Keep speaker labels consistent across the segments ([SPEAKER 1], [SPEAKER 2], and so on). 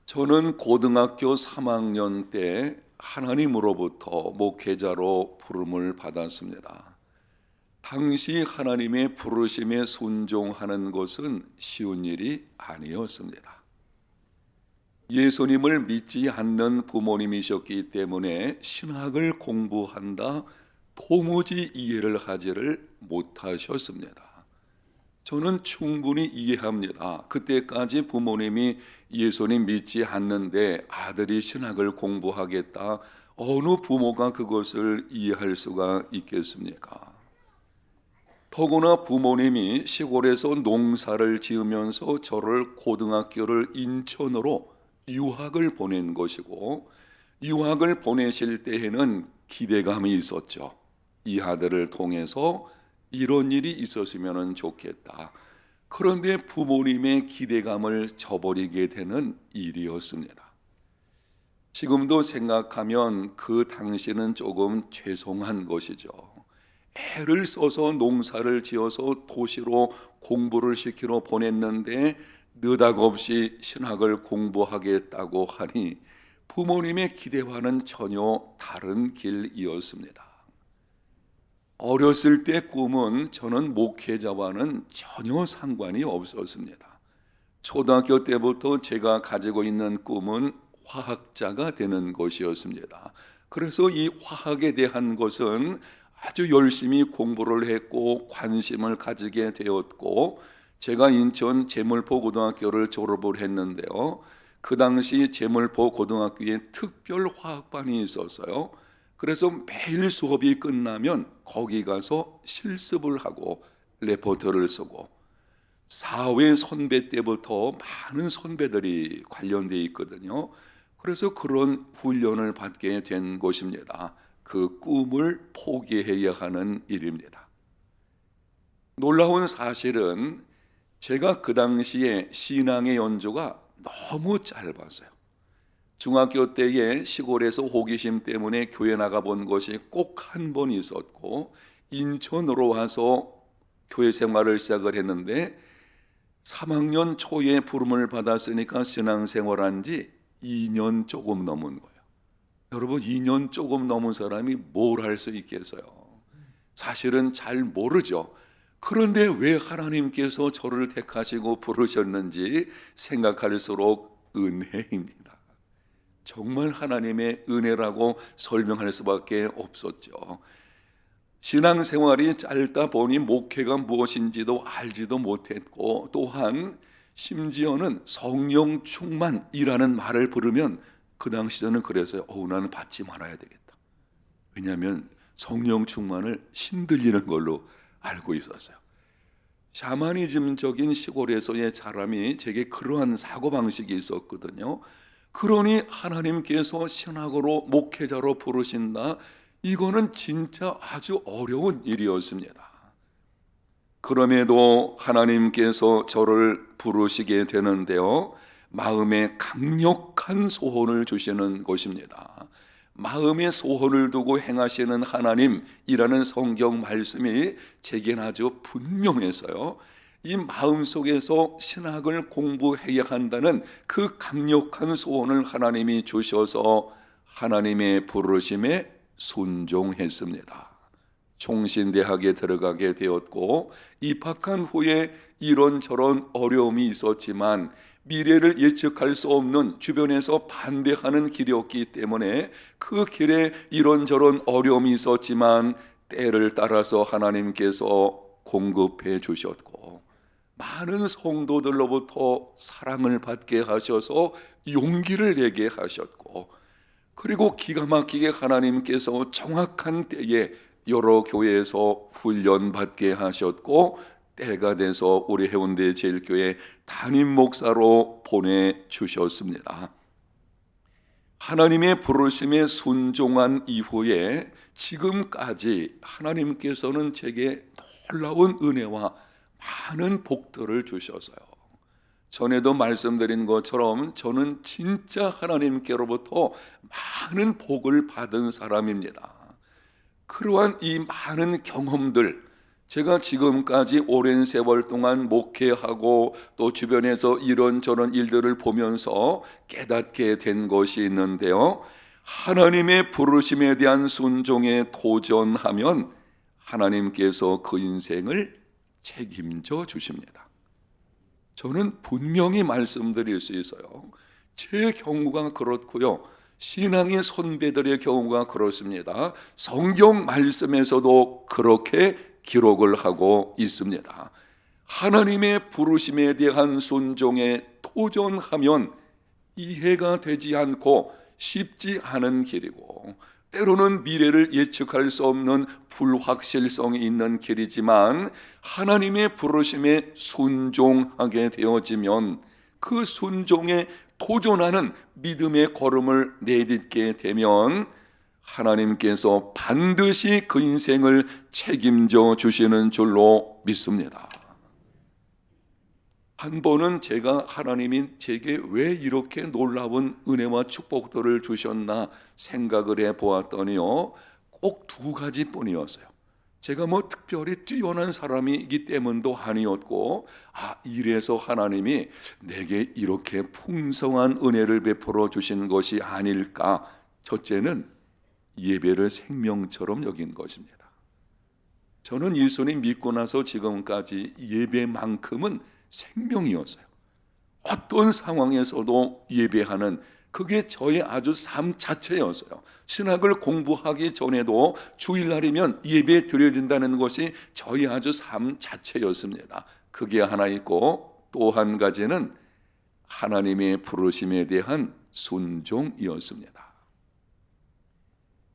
[SPEAKER 1] 저는 고등학교 3학년 때 하나님으로부터 목회자로 부름을 받았습니다. 당시 하나님의 부르심에 순종하는 것은 쉬운 일이 아니었습니다. 예수님을 믿지 않는 부모님이셨기 때문에 신학을 공부한다 도무지 이해를 하지를 못하셨습니다. 저는 충분히 이해합니다. 그때까지 부모님이 예수님 믿지 않는데 아들이 신학을 공부하겠다. 어느 부모가 그것을 이해할 수가 있겠습니까? 더구나 부모님이 시골에서 농사를 지으면서 저를 고등학교를 인천으로 유학을 보낸 것이고, 유학을 보내실 때에는 기대감이 있었죠. 이 아들을 통해서 이런 일이 있었으면 좋겠다. 그런데 부모님의 기대감을 저버리게 되는 일이었습니다. 지금도 생각하면 그 당시는 조금 죄송한 것이죠. 애를 써서 농사를 지어서 도시로 공부를 시키러 보냈는데 느닷없이 신학을 공부하겠다고 하니 부모님의 기대와는 전혀 다른 길이었습니다. 어렸을 때 꿈은 저는 목회자와는 전혀 상관이 없었습니다. 초등학교 때부터 제가 가지고 있는 꿈은 화학자가 되는 것이었습니다. 그래서 이 화학에 대한 것은 아주 열심히 공부를 했고 관심을 가지게 되었고, 제가 인천 제물포 고등학교를 졸업을 했는데요. 그 당시 제물포 고등학교에 특별 화학반이 있었어요. 그래서 매일 수업이 끝나면 거기 가서 실습을 하고 레포트를 쓰고, 사회 선배 때부터 많은 선배들이 관련되어 있거든요. 그래서 그런 훈련을 받게 된 것입니다. 그 꿈을 포기해야 하는 일입니다. 놀라운 사실은 제가 그 당시에 신앙의 연조가 너무 짧았어요. 중학교 때에 시골에서 호기심 때문에 교회 나가본 것이 꼭 한 번 있었고, 인천으로 와서 교회 생활을 시작을 했는데 3학년 초에 부름을 받았으니까 신앙생활한 지 2년 조금 넘은 거예요. 여러분, 2년 조금 넘은 사람이 뭘 할 수 있겠어요? 사실은 잘 모르죠. 그런데 왜 하나님께서 저를 택하시고 부르셨는지 생각할수록 은혜입니다. 정말 하나님의 은혜라고 설명할 수밖에 없었죠. 신앙생활이 짧다 보니 목회가 무엇인지도 알지도 못했고, 또한 심지어는 성령 충만이라는 말을 부르면 그 당시 저는 그래서요. 나는 받지 말아야 되겠다. 왜냐하면 성령 충만을 신들리는 걸로 알고 있었어요. 샤머니즘적인 시골에서의 사람이 제게 그러한 사고방식이 있었거든요. 그러니 하나님께서 신학으로 목회자로 부르신다. 이거는 진짜 아주 어려운 일이었습니다. 그럼에도 하나님께서 저를 부르시게 되는데요, 마음에 강력한 소원을 주시는 것입니다. 마음의 소원을 두고 행하시는 하나님이라는 성경 말씀이 제겐 아주 분명해서요, 이 마음속에서 신학을 공부해야 한다는 그 강력한 소원을 하나님이 주셔서 하나님의 부르심에 순종했습니다. 총신대학에 들어가게 되었고, 입학한 후에 이런저런 어려움이 있었지만 미래를 예측할 수 없는 주변에서 반대하는 길이었기 때문에 그 길에 이런저런 어려움이 있었지만 때를 따라서 하나님께서 공급해 주셨고, 많은 성도들로부터 사랑을 받게 하셔서 용기를 내게 하셨고, 그리고 기가 막히게 하나님께서 정확한 때에 여러 교회에서 훈련받게 하셨고, 때가 돼서 우리 해운대 제일교회 담임 목사로 보내주셨습니다. 하나님의 부르심에 순종한 이후에 지금까지 하나님께서는 제게 놀라운 은혜와 많은 복들을 주셔서요, 전에도 말씀드린 것처럼 저는 진짜 하나님께로부터 많은 복을 받은 사람입니다. 그러한 이 많은 경험들, 제가 지금까지 오랜 세월 동안 목회하고 또 주변에서 이런저런 일들을 보면서 깨닫게 된 것이 있는데요. 하나님의 부르심에 대한 순종에 도전하면 하나님께서 그 인생을 책임져 주십니다. 저는 분명히 말씀드릴 수 있어요. 제 경우가 그렇고요. 신앙의 선배들의 경우가 그렇습니다. 성경 말씀에서도 그렇게 기록을 하고 있습니다. 하나님의 부르심에 대한 순종에 도전하면 이해가 되지 않고 쉽지 않은 길이고, 때로는 미래를 예측할 수 없는 불확실성이 있는 길이지만, 하나님의 부르심에 순종하게 되어지면 그 순종에 도전하는 믿음의 걸음을 내딛게 되면 하나님께서 반드시 그 인생을 책임져 주시는 줄로 믿습니다. 한 번은 제가 하나님이 제게 왜 이렇게 놀라운 은혜와 축복들을 주셨나 생각을 해보았더니요, 꼭 두 가지뿐이었어요. 제가 뭐 특별히 뛰어난 사람이기 때문도 아니었고, 이래서 하나님이 내게 이렇게 풍성한 은혜를 베풀어 주신 것이 아닐까. 첫째는 예배를 생명처럼 여긴 것입니다. 저는 예수님 믿고 나서 지금까지 예배만큼은 생명이었어요. 어떤 상황에서도 예배하는, 그게 저의 아주 삶 자체였어요. 신학을 공부하기 전에도 주일날이면 예배 드려야 된다는 것이 저의 아주 삶 자체였습니다. 그게 하나 있고, 또 한 가지는 하나님의 부르심에 대한 순종이었습니다.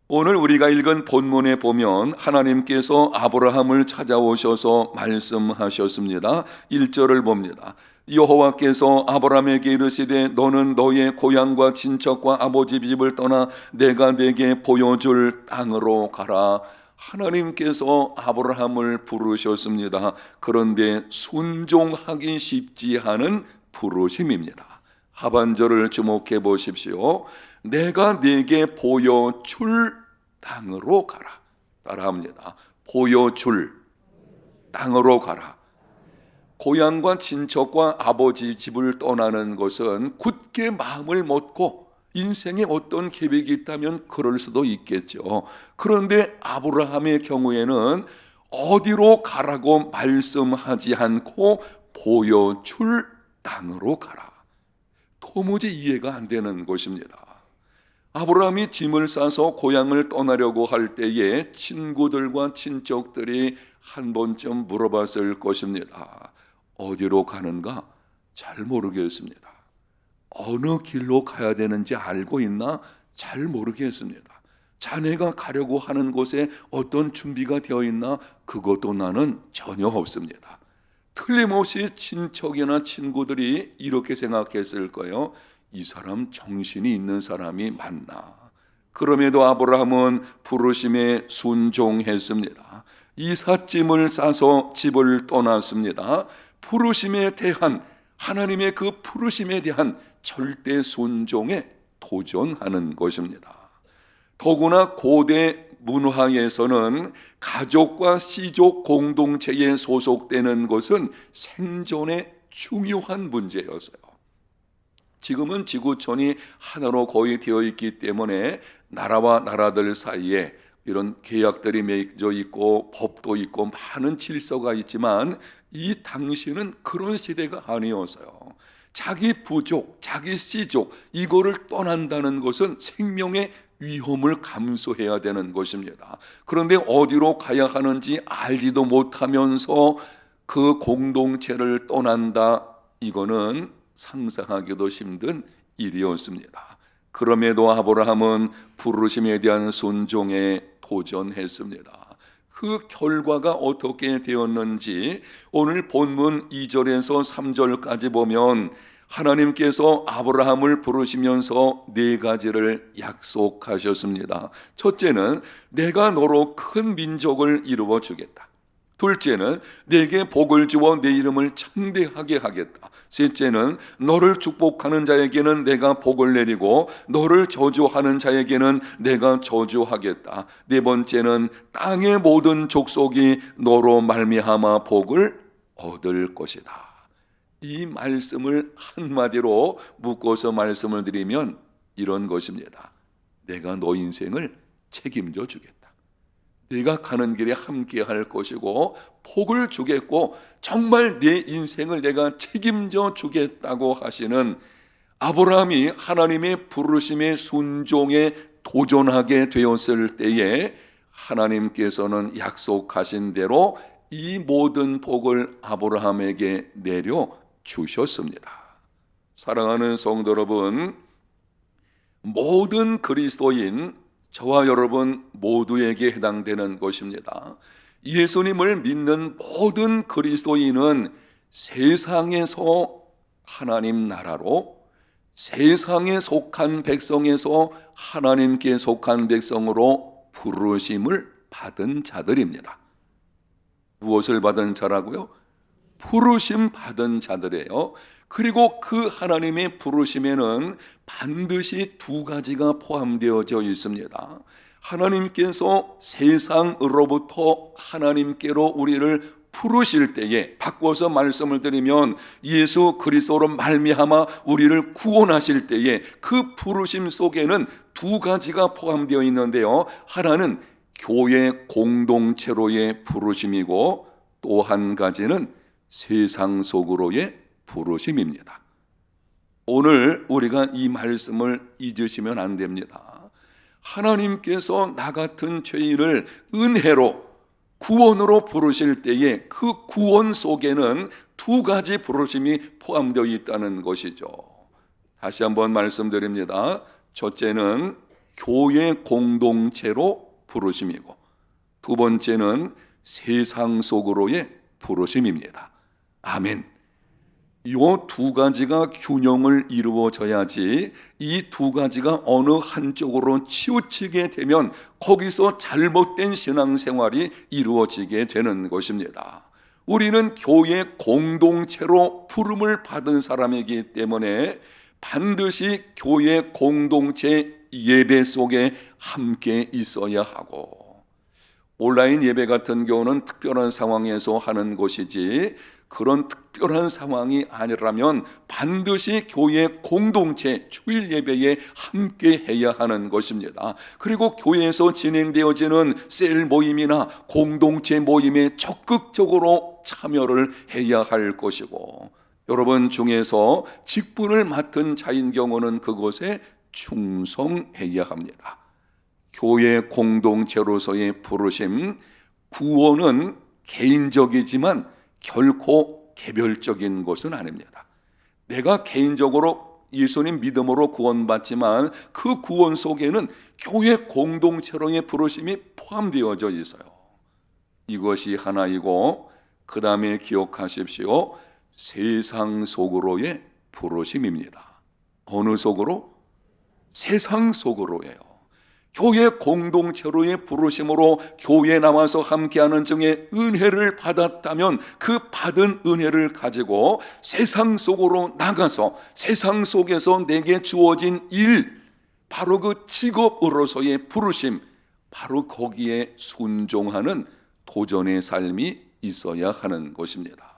[SPEAKER 1] 오늘 우리가 읽은 본문에 보면 하나님께서 아브라함을 찾아오셔서 말씀하셨습니다. 1절을 봅니다. 여호와께서 아브라함에게 이르시되 너는 너의 고향과 친척과 아버지 집을 떠나 내가 내게 보여줄 땅으로 가라. 하나님께서 아브라함을 부르셨습니다. 그런데 순종하기 쉽지 않은 부르심입니다. 하반절을 주목해 보십시오. 내가 네게 보여줄 땅으로 가라. 따라합니다. 보여줄 땅으로 가라. 고향과 친척과 아버지 집을 떠나는 것은 굳게 마음을 먹고 인생에 어떤 계획이 있다면 그럴 수도 있겠죠. 그런데 아브라함의 경우에는 어디로 가라고 말씀하지 않고 보여줄 땅으로 가라. 도무지 이해가 안 되는 것입니다. 아브라함이 짐을 싸서 고향을 떠나려고 할 때에 친구들과 친척들이 한 번쯤 물어봤을 것입니다. 어디로 가는가? 잘 모르겠습니다. 어느 길로 가야 되는지 알고 있나? 잘 모르겠습니다. 자네가 가려고 하는 곳에 어떤 준비가 되어 있나? 그것도 나는 전혀 없습니다. 틀림없이 친척이나 친구들이 이렇게 생각했을 거예요. 이 사람 정신이 있는 사람이 맞나? 그럼에도 아브라함은 부르심에 순종했습니다. 이삿짐을 싸서 집을 떠났습니다. 부르심에 대한, 하나님의 그 부르심에 대한 절대 순종에 도전하는 것입니다. 더구나 고대 문화에서는 가족과 씨족 공동체에 소속되는 것은 생존의 중요한 문제였어요. 지금은 지구촌이 하나로 거의 되어 있기 때문에 나라와 나라들 사이에 이런 계약들이 맺어 있고 법도 있고 많은 질서가 있지만, 이 당시는 그런 시대가 아니었어요. 자기 부족, 자기 씨족 이거를 떠난다는 것은 생명의 위험을 감수해야 되는 것입니다. 그런데 어디로 가야 하는지 알지도 못하면서 그 공동체를 떠난다, 이거는 상상하기도 힘든 일이었습니다. 그럼에도 아브라함은 부르심에 대한 순종에 도전했습니다. 그 결과가 어떻게 되었는지 오늘 본문 2절에서 3절까지 보면 하나님께서 아브라함을 부르시면서 네 가지를 약속하셨습니다. 첫째는 내가 너로 큰 민족을 이루어 주겠다. 둘째는 내게 복을 주어 내 이름을 창대하게 하겠다. 셋째는 너를 축복하는 자에게는 내가 복을 내리고 너를 저주하는 자에게는 내가 저주하겠다. 네 번째는 땅의 모든 족속이 너로 말미암아 복을 얻을 것이다. 이 말씀을 한마디로 묶어서 말씀을 드리면 이런 것입니다. 내가 너 인생을 책임져 주겠다. 네가 가는 길에 함께 할 것이고 복을 주겠고 정말 내 인생을 내가 책임져 주겠다고 하시는 아브라함이 하나님의 부르심에 순종에 도전하게 되었을 때에 하나님께서는 약속하신 대로 이 모든 복을 아브라함에게 내려 주셨습니다. 사랑하는 성도 여러분, 모든 그리스도인 저와 여러분 모두에게 해당되는 것입니다. 예수님을 믿는 모든 그리스도인은 세상에서 하나님 나라로, 세상에 속한 백성에서 하나님께 속한 백성으로 부르심을 받은 자들입니다. 무엇을 받은 자라고요? 부르심 받은 자들이에요. 그리고 그 하나님의 부르심에는 반드시 두 가지가 포함되어져 있습니다. 하나님께서 세상으로부터 하나님께로 우리를 부르실 때에, 바꿔서 말씀을 드리면 예수 그리스도로 말미암아 우리를 구원하실 때에 그 부르심 속에는 두 가지가 포함되어 있는데요. 하나는 교회 공동체로의 부르심이고 또 한 가지는 세상 속으로의 부르심입니다. 오늘 우리가 이 말씀을 잊으시면 안 됩니다. 하나님께서 나 같은 죄인을 은혜로, 구원으로 부르실 때에 그 구원 속에는 두 가지 부르심이 포함되어 있다는 것이죠. 다시 한번 말씀드립니다. 첫째는 교회 공동체로 부르심이고 두 번째는 세상 속으로의 부르심입니다. 아멘. 이 두 가지가 균형을 이루어져야지 이 두 가지가 어느 한쪽으로 치우치게 되면 거기서 잘못된 신앙생활이 이루어지게 되는 것입니다. 우리는 교회 공동체로 부름을 받은 사람이기 때문에 반드시 교회 공동체 예배 속에 함께 있어야 하고, 온라인 예배 같은 경우는 특별한 상황에서 하는 것이지 그런 특별한 상황이 아니라면 반드시 교회 공동체 주일 예배에 함께 해야 하는 것입니다. 그리고 교회에서 진행되어지는 셀 모임이나 공동체 모임에 적극적으로 참여를 해야 할 것이고, 여러분 중에서 직분을 맡은 자인 경우는 그곳에 충성해야 합니다. 교회 공동체로서의 부르심, 구원은 개인적이지만 결코 개별적인 것은 아닙니다. 내가 개인적으로 예수님 믿음으로 구원받지만 그 구원 속에는 교회 공동체로의 부르심이 포함되어져 있어요. 이것이 하나이고, 그 다음에 기억하십시오. 세상 속으로의 부르심입니다. 어느 속으로? 세상 속으로예요. 교회 공동체로의 부르심으로 교회에 나와서 함께하는 중에 은혜를 받았다면 그 받은 은혜를 가지고 세상 속으로 나가서 세상 속에서 내게 주어진 일, 바로 그 직업으로서의 부르심, 바로 거기에 순종하는 도전의 삶이 있어야 하는 것입니다.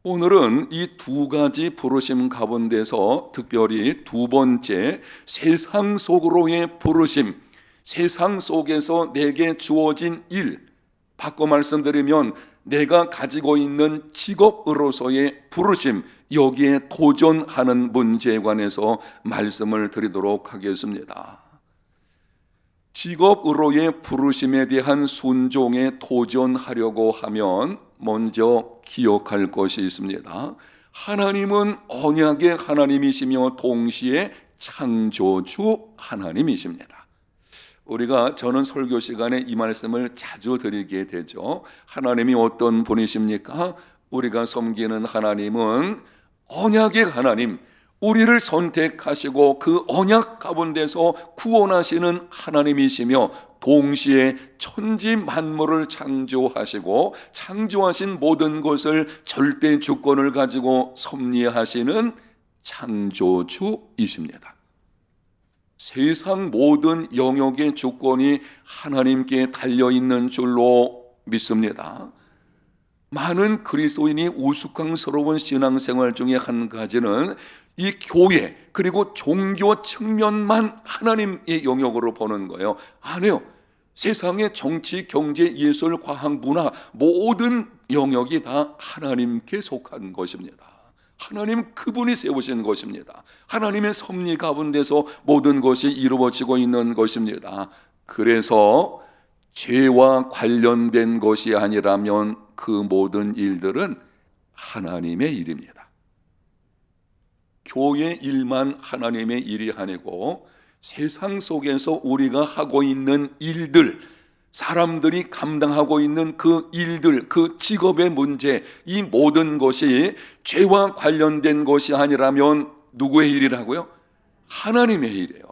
[SPEAKER 1] 오늘은 이 두 가지 부르심 가운데서 특별히 두 번째, 세상 속으로의 부르심, 세상 속에서 내게 주어진 일, 바꿔 말씀드리면 내가 가지고 있는 직업으로서의 부르심, 여기에 도전하는 문제에 관해서 말씀을 드리도록 하겠습니다. 직업으로의 부르심에 대한 순종에 도전하려고 하면 먼저 기억할 것이 있습니다. 하나님은 언약의 하나님이시며 동시에 창조주 하나님이십니다. 저는 설교 시간에 이 말씀을 자주 드리게 되죠. 하나님이 어떤 분이십니까? 우리가 섬기는 하나님은 언약의 하나님, 우리를 선택하시고 그 언약 가운데서 구원하시는 하나님이시며 동시에 천지 만물을 창조하시고 창조하신 모든 것을 절대 주권을 가지고 섭리하시는 창조주이십니다. 세상 모든 영역의 주권이 하나님께 달려있는 줄로 믿습니다. 많은 그리스도인이 우스꽝스러운 신앙생활 중에 한 가지는 이 교회 그리고 종교 측면만 하나님의 영역으로 보는 거예요. 아니요. 세상의 정치, 경제, 예술, 과학, 문화 모든 영역이 다 하나님께 속한 것입니다. 하나님 그분이 세우신 것입니다. 하나님의 섭리 가운데서 모든 것이 이루어지고 있는 것입니다. 그래서 죄와 관련된 것이 아니라면 그 모든 일들은 하나님의 일입니다. 교회 일만 하나님의 일이 아니고 세상 속에서 우리가 하고 있는 일들, 사람들이 감당하고 있는 그 일들, 그 직업의 문제, 이 모든 것이 죄와 관련된 것이 아니라면 누구의 일이라고요? 하나님의 일이에요.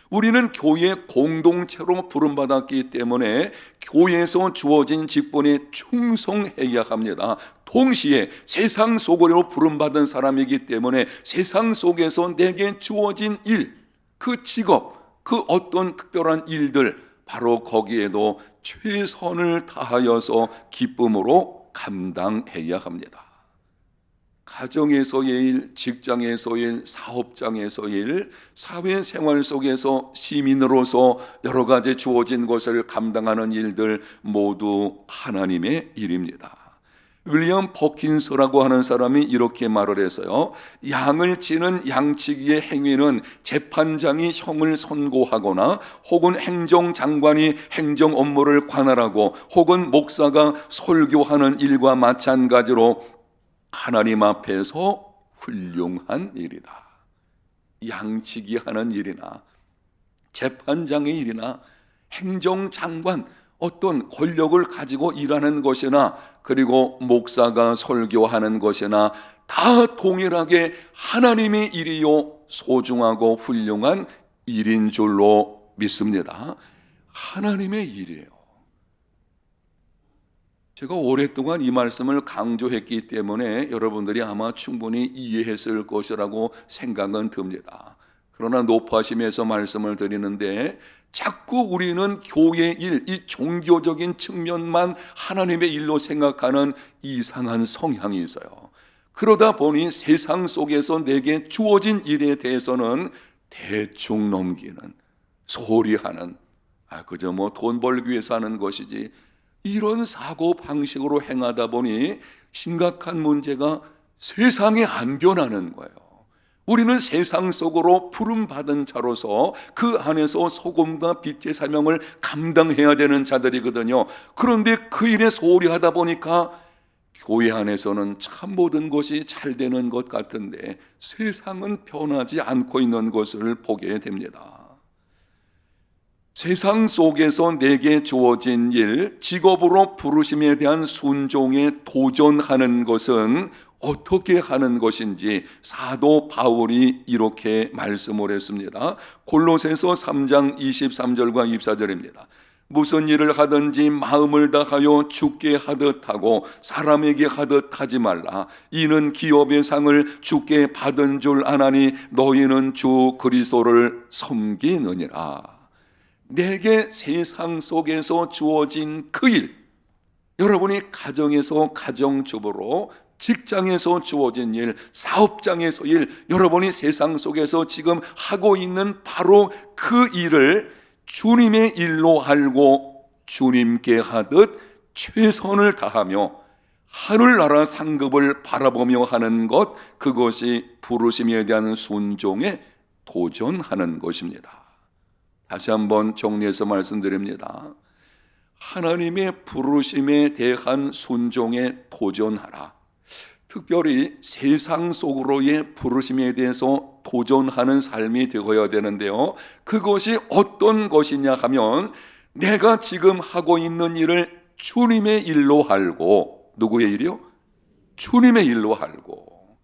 [SPEAKER 1] 우리는 교회 공동체로 부름받았기 때문에 교회에서 주어진 직분에 충성해야 합니다. 동시에 세상 속으로 부름받은 사람이기 때문에 세상 속에서 내게 주어진 일, 그 직업, 그 어떤 특별한 일들, 바로 거기에도 최선을 다하여서 기쁨으로 감당해야 합니다. 가정에서의 일, 직장에서의 일, 사업장에서의 일, 사회생활 속에서 시민으로서 여러 가지 주어진 것을 감당하는 일들 모두 하나님의 일입니다. 윌리엄 퍼킨스라고 하는 사람이 이렇게 말을 해서요, 양을 치는 양치기의 행위는 재판장이 형을 선고하거나 혹은 행정장관이 행정 업무를 관할하고 혹은 목사가 설교하는 일과 마찬가지로 하나님 앞에서 훌륭한 일이다. 양치기 하는 일이나 재판장의 일이나 행정장관 어떤 권력을 가지고 일하는 것이나 그리고 목사가 설교하는 것이나 다 동일하게 하나님의 일이요 소중하고 훌륭한 일인 줄로 믿습니다. 하나님의 일이에요. 제가 오랫동안 이 말씀을 강조했기 때문에 여러분들이 아마 충분히 이해했을 것이라고 생각은 듭니다. 그러나 높아심에서 말씀을 드리는데 자꾸 우리는 교회 일, 이 종교적인 측면만 하나님의 일로 생각하는 이상한 성향이 있어요. 그러다 보니 세상 속에서 내게 주어진 일에 대해서는 대충 넘기는, 소홀히 하는, 그저 뭐 돈 벌기 위해서 하는 것이지, 이런 사고 방식으로 행하다 보니 심각한 문제가 세상에 안 변하는 거예요. 우리는 세상 속으로 부름받은 자로서 그 안에서 소금과 빛의 사명을 감당해야 되는 자들이거든요. 그런데 그 일에 소홀히 하다 보니까 교회 안에서는 참 모든 것이 잘 되는 것 같은데 세상은 변하지 않고 있는 것을 보게 됩니다. 세상 속에서 내게 주어진 일, 직업으로 부르심에 대한 순종에 도전하는 것은 어떻게 하는 것인지 사도 바울이 이렇게 말씀을 했습니다. 골로새서 3장 23절과 24절입니다. 무슨 일을 하든지 마음을 다하여 주께 하듯 하고 사람에게 하듯 하지 말라. 이는 기업의 상을 주께 받은 줄 아나니 너희는 주 그리스도를 섬기느니라. 내게 세상 속에서 주어진 그 일, 여러분이 가정에서 가정주부로, 직장에서 주어진 일, 사업장에서 일, 여러분이 세상 속에서 지금 하고 있는 바로 그 일을 주님의 일로 알고 주님께 하듯 최선을 다하며 하늘나라 상급을 바라보며 하는 것, 그것이 부르심에 대한 순종에 도전하는 것입니다. 다시 한번 정리해서 말씀드립니다. 하나님의 부르심에 대한 순종에 도전하라. 특별히 세상 속으로의 부르심에 대해서 도전하는 삶이 되어야 되는데요, 그것이 어떤 것이냐 하면 내가 지금 하고 있는 일을 주님의 일로 알고, 누구의 일이요? 주님의 일로 알고,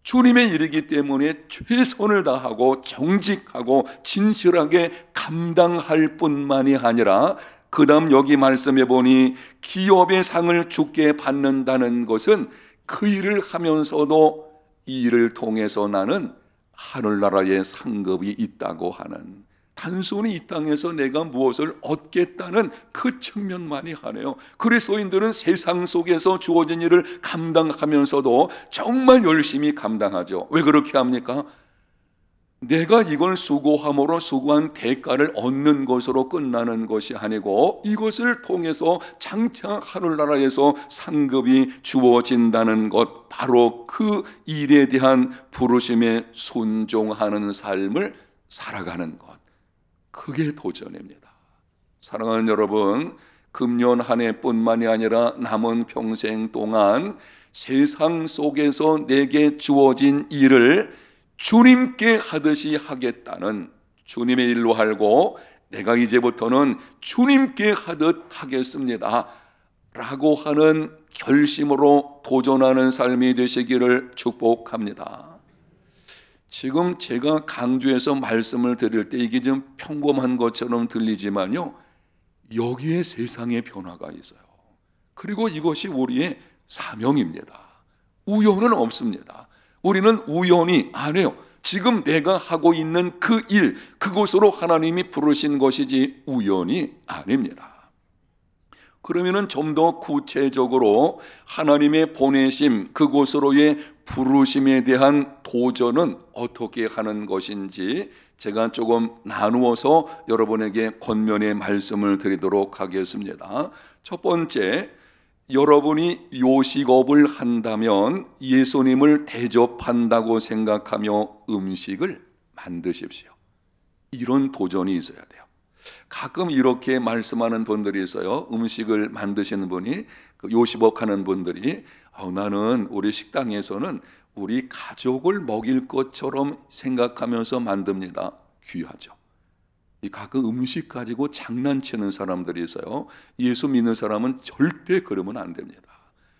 [SPEAKER 1] 주님의 일이기 때문에 최선을 다하고 정직하고 진실하게 감당할 뿐만이 아니라, 그 다음 여기 말씀해 보니 기업의 상을 주께 받는다는 것은 그 일을 하면서도 이 일을 통해서 나는 하늘나라의 상급이 있다고 하는, 단순히 이 땅에서 내가 무엇을 얻겠다는 그 측면만이 하네요. 그리스도인들은 세상 속에서 주어진 일을 감당하면서도 정말 열심히 감당하죠. 왜 그렇게 합니까? 내가 이걸 수고함으로 수고한 대가를 얻는 것으로 끝나는 것이 아니고, 이것을 통해서 장차 하늘나라에서 상급이 주어진다는 것, 바로 그 일에 대한 부르심에 순종하는 삶을 살아가는 것, 그게 도전입니다. 사랑하는 여러분, 금년 한 해뿐만이 아니라 남은 평생 동안 세상 속에서 내게 주어진 일을 주님께 하듯이 하겠다는, 주님의 일로 알고 내가 이제부터는 주님께 하듯 하겠습니다 라고 하는 결심으로 도전하는 삶이 되시기를 축복합니다. 지금 제가 강조해서 말씀을 드릴 때 이게 좀 평범한 것처럼 들리지만요, 여기에 세상의 변화가 있어요. 그리고 이것이 우리의 사명입니다. 우연은 없습니다. 우리는 우연히 안 해요. 지금 내가 하고 있는 그 일, 그곳으로 하나님이 부르신 것이지 우연이 아닙니다. 그러면은 좀 더 구체적으로 하나님의 보내심, 그곳으로의 부르심에 대한 도전은 어떻게 하는 것인지 제가 조금 나누어서 여러분에게 권면의 말씀을 드리도록 하겠습니다. 첫 번째, 여러분이 요식업을 한다면 예수님을 대접한다고 생각하며 음식을 만드십시오. 이런 도전이 있어야 돼요. 가끔 이렇게 말씀하는 분들이 있어요. 음식을 만드시는 분이, 요식업 하는 분들이, 나는 우리 식당에서는 우리 가족을 먹일 것처럼 생각하면서 만듭니다. 귀하죠. 이 가끔 음식 가지고 장난치는 사람들이 있어요. 예수 믿는 사람은 절대 그러면 안 됩니다.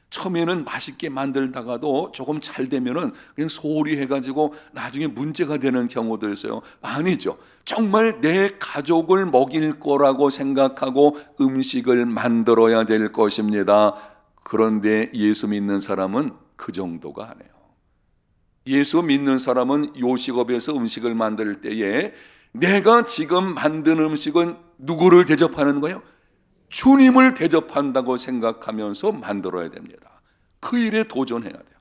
[SPEAKER 1] 처음에는 맛있게 만들다가도 조금 잘 되면은 그냥 소홀히 해가지고 나중에 문제가 되는 경우도 있어요. 아니죠. 정말 내 가족을 먹일 거라고 생각하고 음식을 만들어야 될 것입니다. 그런데 예수 믿는 사람은 그 정도가 아니에요. 예수 믿는 사람은 요식업에서 음식을 만들 때에 내가 지금 만든 음식은 누구를 대접하는 거예요? 주님을 대접한다고 생각하면서 만들어야 됩니다. 그 일에 도전해야 돼요.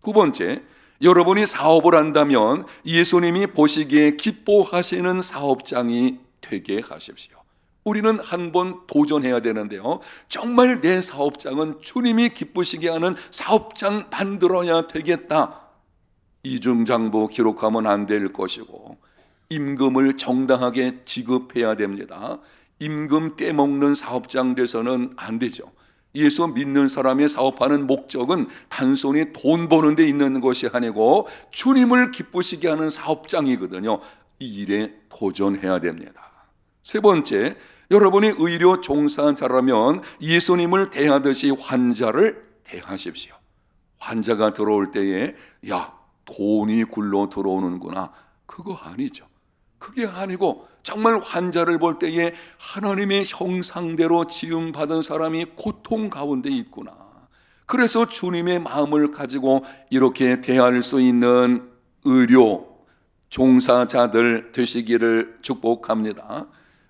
[SPEAKER 1] 두 번째, 여러분이 사업을 한다면 예수님이 보시기에 기뻐하시는 사업장이 되게 하십시오. 우리는 한번 도전해야 되는데요, 정말 내 사업장은 주님이 기쁘시게 하는 사업장 만들어야 되겠다. 이중장부 기록하면 안 될 것이고, 임금을 정당하게 지급해야 됩니다. 임금 떼먹는 사업장 돼서는 안 되죠. 예수 믿는 사람의 사업하는 목적은 단순히 돈 버는 데 있는 것이 아니고 주님을 기쁘시게 하는 사업장이거든요. 이 일에 도전해야 됩니다. 세 번째, 여러분이 의료 종사자라면 예수님을 대하듯이 환자를 대하십시오. 환자가 들어올 때에 야, 돈이 굴러 들어오는구나, 그거 아니죠. 그게 아니고 정말 환자를 볼 때에 하나님의 형상대로 지음받은 사람이 고통 가운데 있구나, 그래서 주님의 마음을 가지고 이렇게 대할 수 있는 의료 종사자들 되시기를 축복합니다.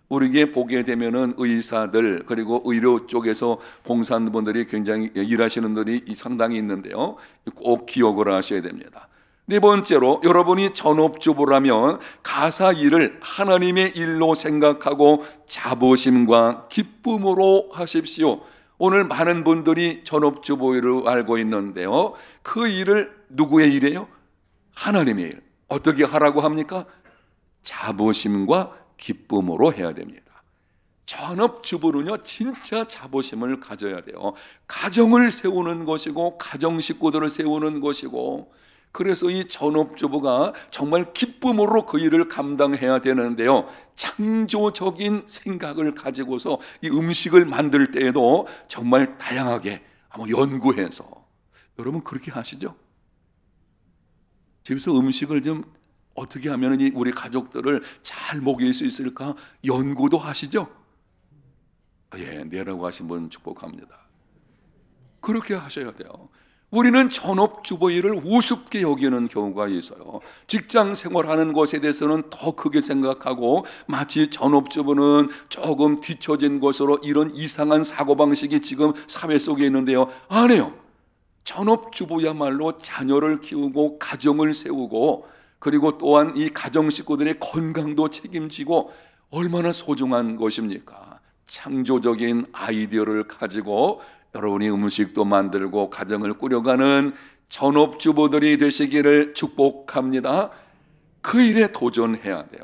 [SPEAKER 1] 우리에게 보게 되면은 의사들, 그리고 의료 쪽에서 봉사하는 분들이 굉장히 일하시는 분들이 상당히 있는데요, 꼭 기억을 하셔야 됩니다. 네 번째로, 여러분이 전업주부라면 가사 일을 하나님의 일로 생각하고 자부심과 기쁨으로 하십시오. 오늘 많은 분들이 전업주부를 알고 있는데요, 그 일을 누구의 일이에요? 하나님의 일. 어떻게 하라고 합니까? 자부심과 기쁨으로 해야 됩니다. 전업주부는요, 진짜 자부심을 가져야 돼요. 가정을 세우는 것이고 가정 식구들을 세우는 것이고, 그래서 이 전업주부가 정말 기쁨으로 그 일을 감당해야 되는데요, 창조적인 생각을 가지고서 이 음식을 만들 때에도 정말 다양하게 한번 연구해서, 여러분 그렇게 하시죠? 집에서 음식을 좀 어떻게 하면 우리 가족들을 잘 먹일 수 있을까 연구도 하시죠? 예, 네라고 하신 분 축복합니다. 그렇게 하셔야 돼요. 우리는 전업주부 일을 우습게 여기는 경우가 있어요. 직장 생활하는 것에 대해서는 더 크게 생각하고 마치 전업주부는 조금 뒤처진 것으로 이런 이상한 사고방식이 지금 사회 속에 있는데요. 아니에요. 전업주부야말로 자녀를 키우고 가정을 세우고 그리고 또한 이 가정 식구들의 건강도 책임지고 얼마나 소중한 것입니까? 창조적인 아이디어를 가지고 여러분이 음식도 만들고 가정을 꾸려가는 전업주부들이 되시기를 축복합니다. 그 일에 도전해야 돼요.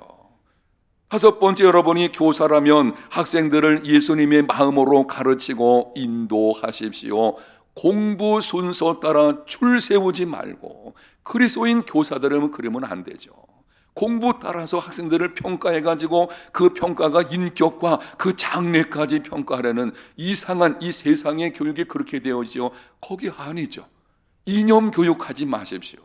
[SPEAKER 1] 다섯 번째, 여러분이 교사라면 학생들을 예수님의 마음으로 가르치고 인도하십시오. 공부 순서 따라 줄 세우지 말고 그리스도인 교사들은 그러면 안 되죠. 공부 따라서 학생들을 평가해가지고 그 평가가 인격과 그 장래까지 평가하려는 이상한 이 세상의 교육이 그렇게 되어지요. 거기 아니죠. 이념 교육하지 마십시오.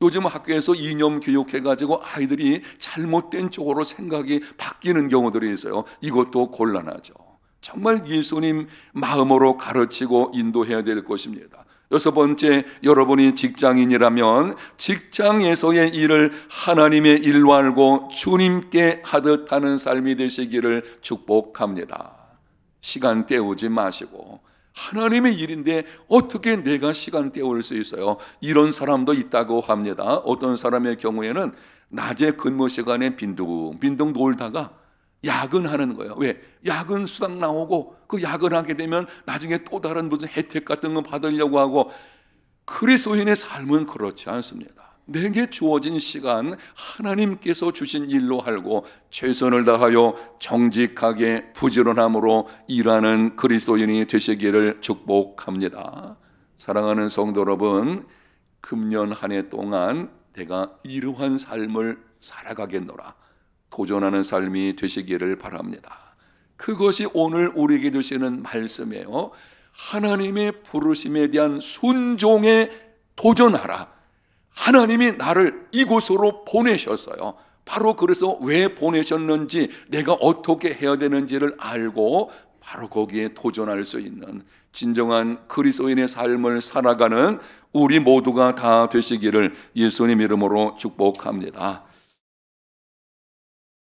[SPEAKER 1] 요즘 학교에서 이념 교육해가지고 아이들이 잘못된 쪽으로 생각이 바뀌는 경우들이 있어요. 이것도 곤란하죠. 정말 예수님 마음으로 가르치고 인도해야 될 것입니다. 여섯 번째, 여러분이 직장인이라면 직장에서의 일을 하나님의 일로 알고 주님께 하듯 하는 삶이 되시기를 축복합니다. 시간 때우지 마시고 하나님의 일인데 어떻게 내가 시간 때울 수 있어요? 이런 사람도 있다고 합니다. 어떤 사람의 경우에는 낮에 근무 시간에 빈둥빈둥 놀다가 야근하는 거예요. 왜? 야근 수당 나오고 그 야근하게 되면 나중에 또 다른 무슨 혜택 같은 거 받으려고 하고. 그리스도인의 삶은 그렇지 않습니다. 내게 주어진 시간 하나님께서 주신 일로 알고 최선을 다하여 정직하게 부지런함으로 일하는 그리스도인이 되시기를 축복합니다. 사랑하는 성도 여러분, 금년 한 해 동안 내가 이러한 삶을 살아가겠노라 도전하는 삶이 되시기를 바랍니다. 그것이 오늘 우리에게 주시는 말씀이에요. 하나님의 부르심에 대한 순종에 도전하라. 하나님이 나를 이곳으로 보내셨어요. 바로 그래서 왜 보내셨는지 내가 어떻게 해야 되는지를 알고 바로 거기에 도전할 수 있는 진정한 그리스도인의 삶을 살아가는 우리 모두가 다 되시기를 예수님 이름으로 축복합니다.